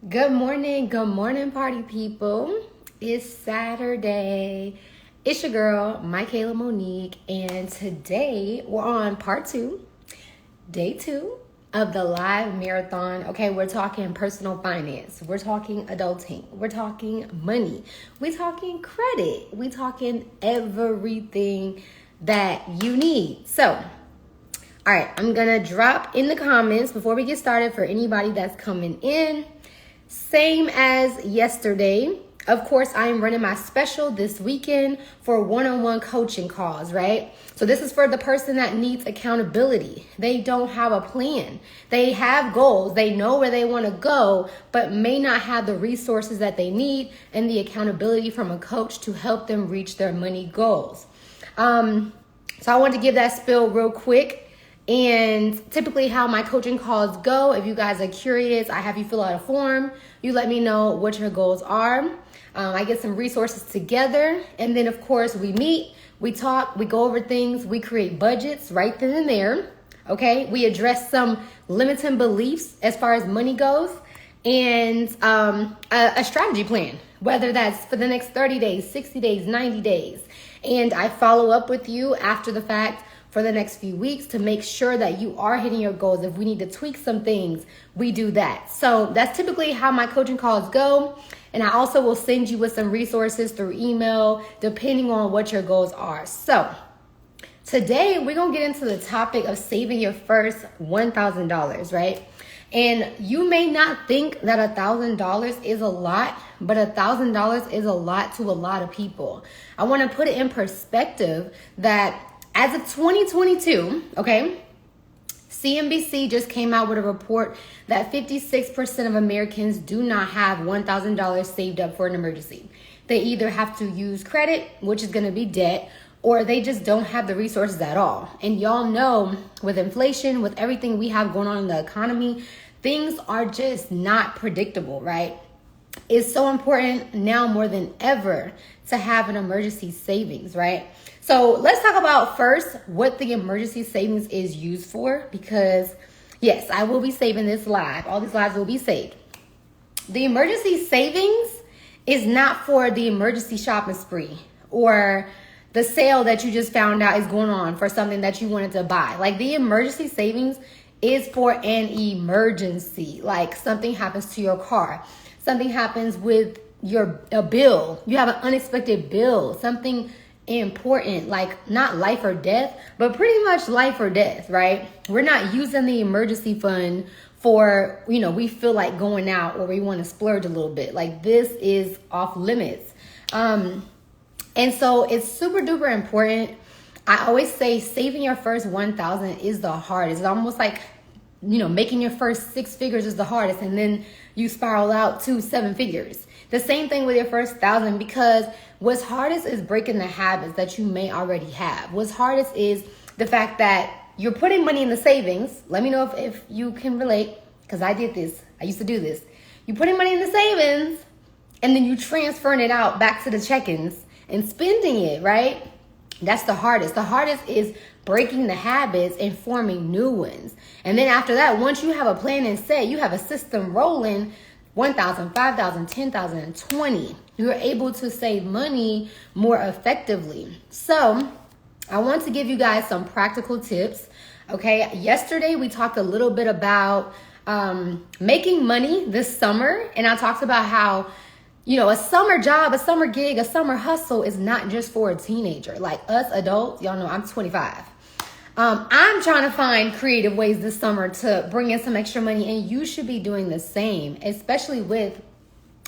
Good morning, party people. It's Saturday. It's your girl, Micha'ela Monique, and today we're on part 2, day 2 of the live marathon. Okay, we're talking personal finance, we're talking adulting, we're talking money, we're talking credit, we're talking everything that you need. So, all right, I'm gonna drop in the comments before we get started for anybody that's coming in. Same as yesterday. Of course, I am running my special this weekend for one-on-one coaching calls, right? So this is for the person that needs accountability. They don't have a plan. They have goals. They know where they want to go, but may not have the resources that they need and the accountability from a coach to help them reach their money goals. So I wanted to give that spill real quick. And typically how my coaching calls go, if you guys are curious, I have you fill out a form. You let me know what your goals are. I get some resources together. And then, of course, we meet, we talk, we go over things, we create budgets right then and there. Okay, we address some limiting beliefs as far as money goes and a strategy plan, whether that's for the next 30 days, 60 days, 90 days. And I follow up with you after the fact for the next few weeks to make sure that you are hitting your goals. If we need to tweak some things, we do that. So that's typically how my coaching calls go. And I also will send you with some resources through email, depending on what your goals are. So today we're gonna get into the topic of saving your first $1,000, right? And you may not think that $1,000 is a lot, but $1,000 is a lot to a lot of people. I wanna put it in perspective that as of 2022, okay, CNBC just came out with a report that 56% of Americans do not have $1,000 saved up for an emergency. They either have to use credit, which is going to be debt, or they just don't have the resources at all. And y'all know with inflation, with everything we have going on in the economy, things are just not predictable, right? It's so important now more than ever to have an emergency savings, right? So let's talk about first what the emergency savings is used for, because yes, I will be saving this live. All these lives will be saved. The emergency savings is not for the emergency shopping spree or the sale that you just found out is going on for something that you wanted to buy. Like the emergency savings is for an emergency, like something happens to your car. Something happens with a bill. You have an unexpected bill, something important, like not life or death, but pretty much life or death, right? We're not using the emergency fund for, we feel like going out or we want to splurge a little bit. Like this is off limits. And so it's super duper important. I always say saving your first 1,000 is the hardest. It's almost like, making your first 6 figures is the hardest, and then you spiral out to 7 figures. The same thing with your first 1,000, because what's hardest is breaking the habits that you may already have. What's hardest is the fact that you're putting money in the savings. Let me know if you can relate, because I did this. I used to do this. You're putting money in the savings, and then you transferring it out back to the check-ins and spending it, right? That's the hardest. The hardest is breaking the habits and forming new ones. And then after that, once you have a plan and set, you have a system rolling, 1,000, 5,000, 10,000, 20. You're able to save money more effectively. So I want to give you guys some practical tips. Okay, yesterday we talked a little bit about making money this summer. And I talked about how a summer job, a summer gig, a summer hustle is not just for a teenager. Like us adults, y'all know I'm 25. I'm trying to find creative ways this summer to bring in some extra money, and you should be doing the same, especially with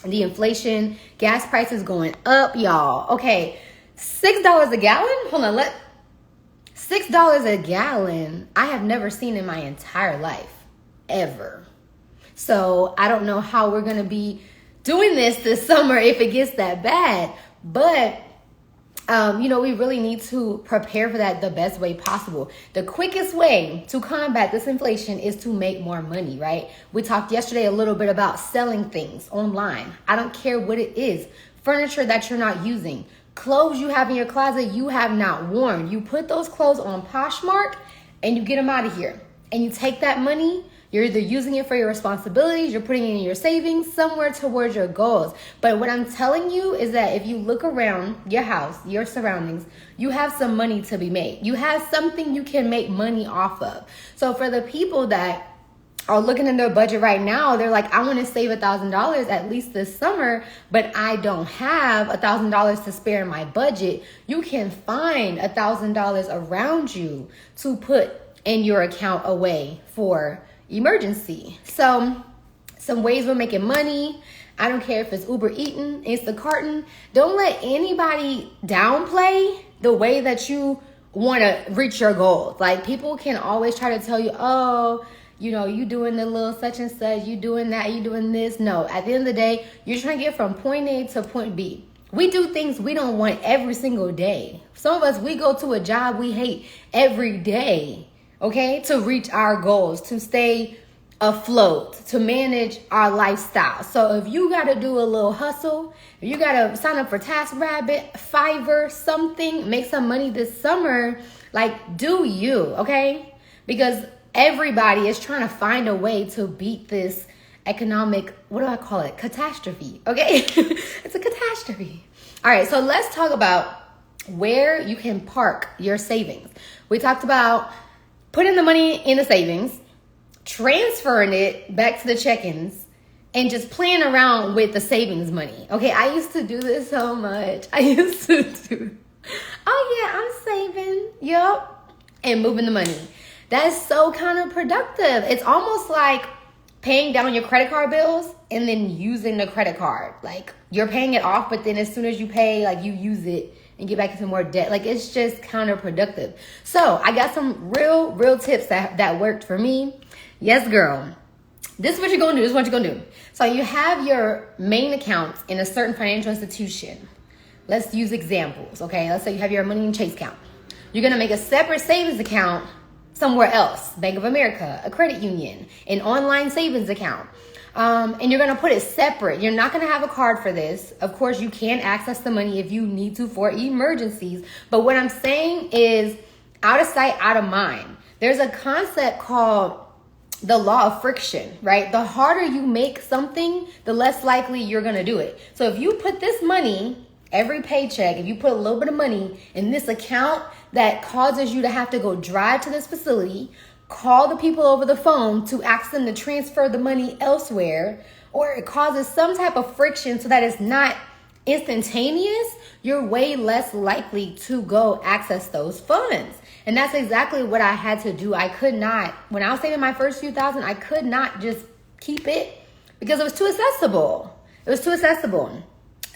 the inflation, gas prices going up, y'all. Okay, $6 a gallon? Hold on, $6 a gallon I have never seen in my entire life, ever. So I don't know how we're going to be doing this summer if it gets that bad, but we really need to prepare for that the best way possible. The quickest way to combat this inflation is to make more money, right? We talked yesterday a little bit about selling things online. I don't care what it is. Furniture that you're not using, clothes you have in your closet you have not worn. You put those clothes on Poshmark and you get them out of here. And you take that money, You're either using it for your responsibilities, you're putting it in your savings, somewhere towards your goals. But what I'm telling you is that if you look around your house, your surroundings, you have some money to be made. You have something you can make money off of. So for the people that are looking in their budget right now, they're like, I want to save $1,000 at least this summer, but I don't have $1,000 to spare in my budget. You can find $1,000 around you to put in your account away for emergency. So some ways we're making money. I don't care if it's Uber Eating, Instacarting. Don't let anybody downplay the way that you want to reach your goals. Like, people can always try to tell you, oh, you know, you doing the little such and such, you doing that, you doing this. No, at the end of the day, you're trying to get from point A to point B. We do things we don't want every single day. Some of us, we go to a job we hate every day, okay, to reach our goals, to stay afloat, to manage our lifestyle. So if you got to do a little hustle, if you got to sign up for TaskRabbit, Fiverr, something, make some money this summer, like, do you, okay? Because everybody is trying to find a way to beat this economic, what do I call it? Catastrophe, okay? It's a catastrophe. All right, so let's talk about where you can park your savings. We talked about putting the money in the savings, transferring it back to the check-ins, and just playing around with the savings money. Okay, I used to do this so much. Oh yeah, I'm saving, yup, and moving the money. That's so counterproductive. It's almost like paying down your credit card bills and then using the credit card. Like, you're paying it off, but then as soon as you pay, like, you use it and get back into more debt. Like, it's just counterproductive. So I got some real tips that worked for me. Yes, girl. This is what you're going to do. This is what you're going to do. So you have your main accounts in a certain financial institution. Let's use examples, okay? Let's say you have your money in Chase account. You're going to make a separate savings account somewhere else, Bank of America, a credit union, an online savings account. And you're going to put it separate. You're not going to have a card for this. Of course, you can access the money if you need to for emergencies. But what I'm saying is out of sight, out of mind. There's a concept called the law of friction, right? The harder you make something, the less likely you're going to do it. So if you put this money, every paycheck, if you put a little bit of money in this account that causes you to have to go drive to this facility, call the people over the phone to ask them to transfer the money elsewhere, or it causes some type of friction so that it's not instantaneous, you're way less likely to go access those funds. And that's exactly what I had to do. I could not, when I was saving my first few thousand, I could not just keep it because it was too accessible. It was too accessible.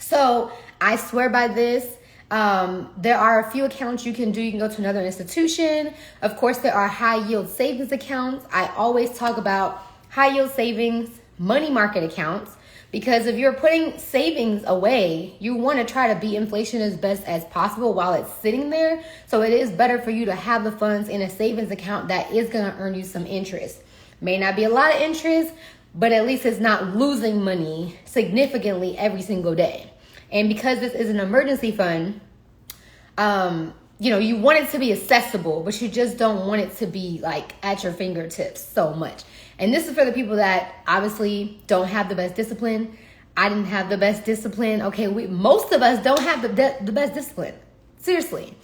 So I swear by this. There are a few accounts you can do. You can go to another institution. Of course, there are high yield savings accounts. I always talk about high yield savings, money market accounts, because if you're putting savings away, you want to try to beat inflation as best as possible while it's sitting there. So it is better for you to have the funds in a savings account that is going to earn you some interest. May not be a lot of interest, but at least it's not losing money significantly every single day. And because this is an emergency fund, you want it to be accessible, but you just don't want it to be like at your fingertips so much. And this is for the people that obviously don't have the best discipline. I didn't have the best discipline. Okay, most of us don't have the best discipline. Seriously.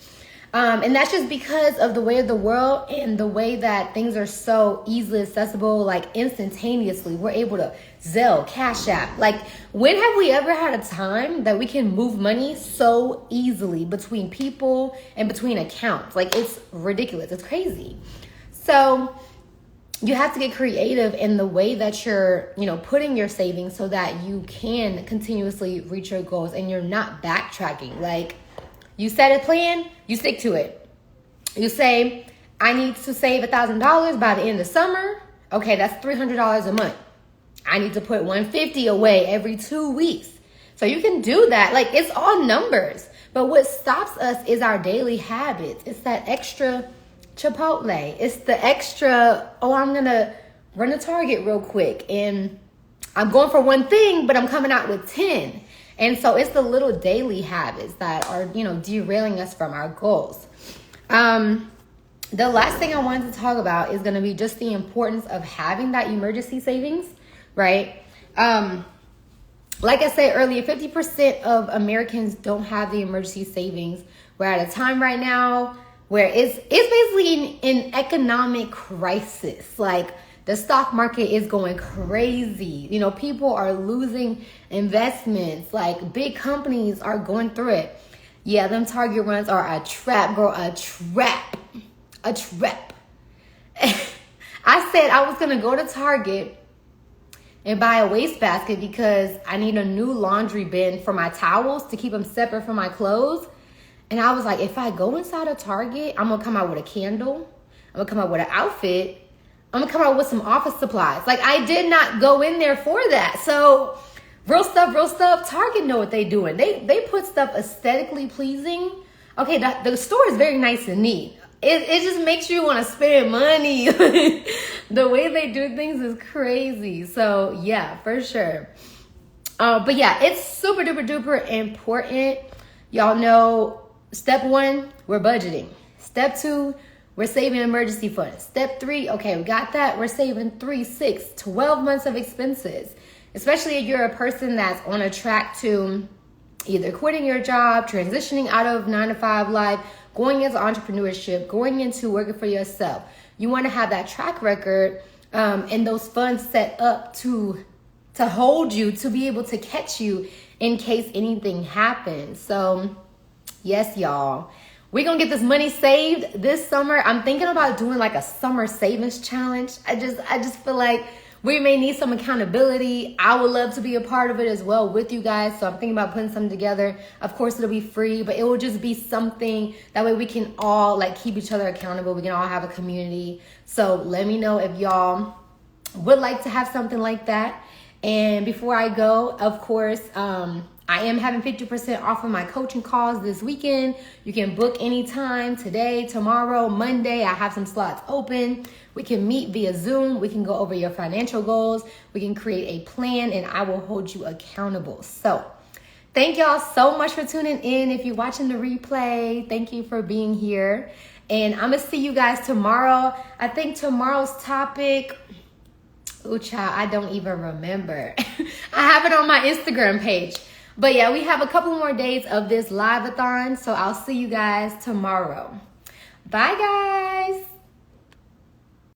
And that's just because of the way of the world and the way that things are so easily accessible, like instantaneously. We're able to Zelle, Cash App. Like, when have we ever had a time that we can move money so easily between people and between accounts? Like, it's ridiculous. It's crazy. So you have to get creative in the way that you're, putting your savings so that you can continuously reach your goals and you're not backtracking. Like, you set a plan, you stick to it. You say, I need to save $1,000 by the end of summer. Okay, that's $300 a month. I need to put $150 away every 2 weeks. So you can do that. Like, it's all numbers. But what stops us is our daily habits. It's that extra Chipotle. It's the extra, I'm going to run to Target real quick. And I'm going for one thing, but I'm coming out with 10. And so it's the little daily habits that are, derailing us from our goals. the last thing I wanted to talk about is going to be just the importance of having that emergency savings, right? Like I said earlier, 50% of Americans don't have the emergency savings. We're at a time right now where it's basically an economic crisis. Like, the stock market is going crazy. You know, people are losing investments. Like, big companies are going through it. Yeah, them Target runs are a trap, girl, a trap. A trap. I said I was going to go to Target and buy a wastebasket because I need a new laundry bin for my towels to keep them separate from my clothes. And I was like, if I go inside a Target, I'm going to come out with a candle. I'm going to come out with an outfit. I'm going to come out with some office supplies. Like, I did not go in there for that. So, real stuff. Target know what they doing. They put stuff aesthetically pleasing. Okay, the store is very nice and neat. It just makes you want to spend money. The way they do things is crazy. So, yeah, for sure. But yeah, it's super duper important. Y'all know, step 1, we're budgeting. Step 2, we're saving emergency funds. Step 3, okay, we got that. We're saving 3, 6, 12 months of expenses. Especially if you're a person that's on a track to either quitting your job, transitioning out of 9-to-5 life, going into entrepreneurship, going into working for yourself. You want to have that track record and those funds set up to hold you, to be able to catch you in case anything happens. So, yes, y'all. We're going to get this money saved this summer. I'm thinking about doing like a summer savings challenge. I just feel like we may need some accountability. I would love to be a part of it as well with you guys. So I'm thinking about putting something together. Of course, it'll be free, but it will just be something that way we can all like keep each other accountable. We can all have a community. So let me know if y'all would like to have something like that. And before I go, of course, I am having 50% off of my coaching calls this weekend. You can book anytime, today, tomorrow, Monday. I have some slots open. We can meet via Zoom. We can go over your financial goals. We can create a plan, and I will hold you accountable. So thank y'all so much for tuning in. If you're watching the replay, thank you for being here. And I'm going to see you guys tomorrow. I think tomorrow's topic... Ooh, child, I don't even remember. I have it on my Instagram page. But yeah, we have a couple more days of this live-a-thon. So I'll see you guys tomorrow. Bye, guys.